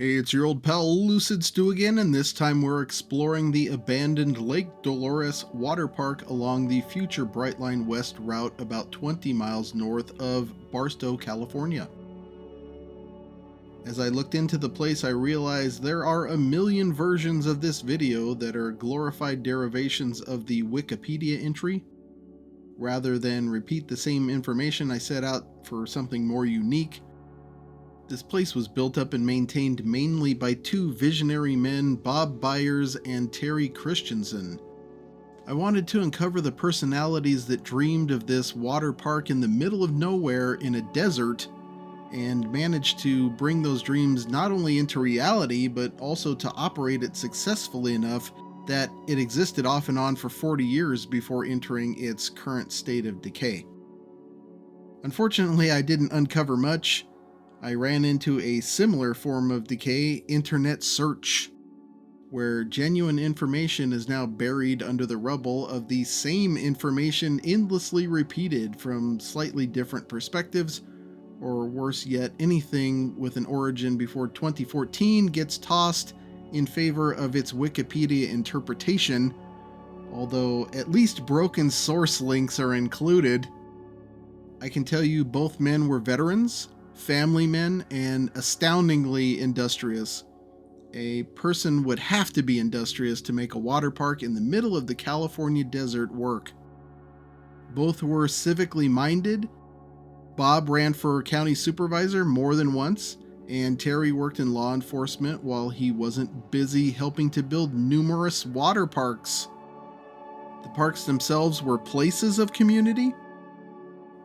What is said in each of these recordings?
Hey, it's your old pal Lucid Stew again, and this time we're exploring the abandoned Lake Delores Waterpark along the future Brightline West route about 20 miles north of Barstow, California. As I looked into the place, I realized there are a million versions of this video that are glorified derivations of the Wikipedia entry. Rather than repeat the same information, I set out for something more unique. This place was built up and maintained mainly by two visionary men, Bob Byers and Terry Christensen. I wanted to uncover the personalities that dreamed of this water park in the middle of nowhere in a desert and managed to bring those dreams not only into reality but also to operate it successfully enough that it existed off and on for 40 years before entering its current state of decay. Unfortunately, I didn't uncover much. I ran into a similar form of decay, internet search, where genuine information is now buried under the rubble of the same information endlessly repeated from slightly different perspectives, or worse yet, anything with an origin before 2014 gets tossed in favor of its Wikipedia interpretation, although at least broken source links are included. I can tell you both men were veterans, family men, and astoundingly industrious. A person would have to be industrious to make a water park in the middle of the California desert work. Both were civically minded. Bob ran for county supervisor more than once, and Terry worked in law enforcement while he wasn't busy helping to build numerous water parks. The parks themselves were places of community.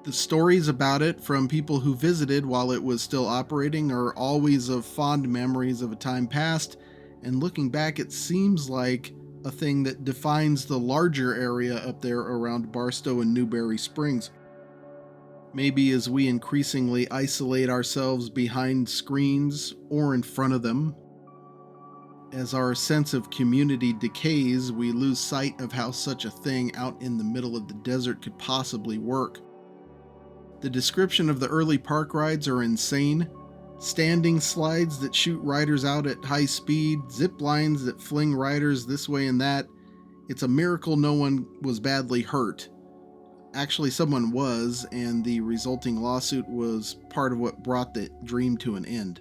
The stories about it from people who visited while it was still operating are always of fond memories of a time past, and looking back, it seems like a thing that defines the larger area up there around Barstow and Newberry Springs. Maybe as we increasingly isolate ourselves behind screens or in front of them, as our sense of community decays, we lose sight of how such a thing out in the middle of the desert could possibly work. The description of the early park rides are insane. Standing slides that shoot riders out at high speed, zip lines that fling riders this way and that. It's a miracle no one was badly hurt. Actually, someone was, and the resulting lawsuit was part of what brought the dream to an end.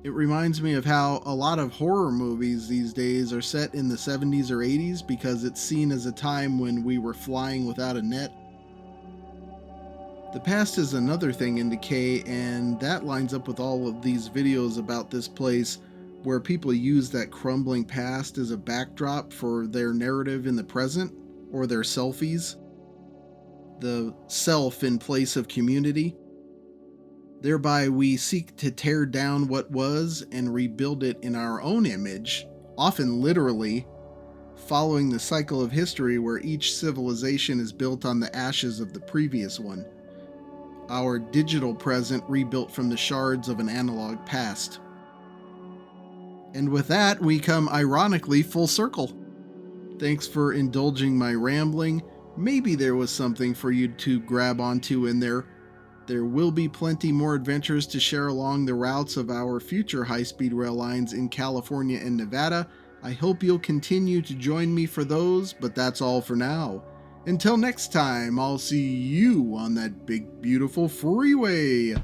It reminds me of how a lot of horror movies these days are set in the 70s or 80s because it's seen as a time when we were flying without a net. The past is another thing in decay, and that lines up with all of these videos about this place where people use that crumbling past as a backdrop for their narrative in the present, or their selfies. The self in place of community. Thereby we seek to tear down what was and rebuild it in our own image, often literally, following the cycle of history where each civilization is built on the ashes of the previous one. Our digital present rebuilt from the shards of an analog past. And with that, we come ironically full circle. Thanks for indulging my rambling. Maybe there was something for you to grab onto in there. There will be plenty more adventures to share along the routes of our future high-speed rail lines in California and Nevada. I hope you'll continue to join me for those, but that's all for now. Until next time, I'll see you on that big, beautiful freeway.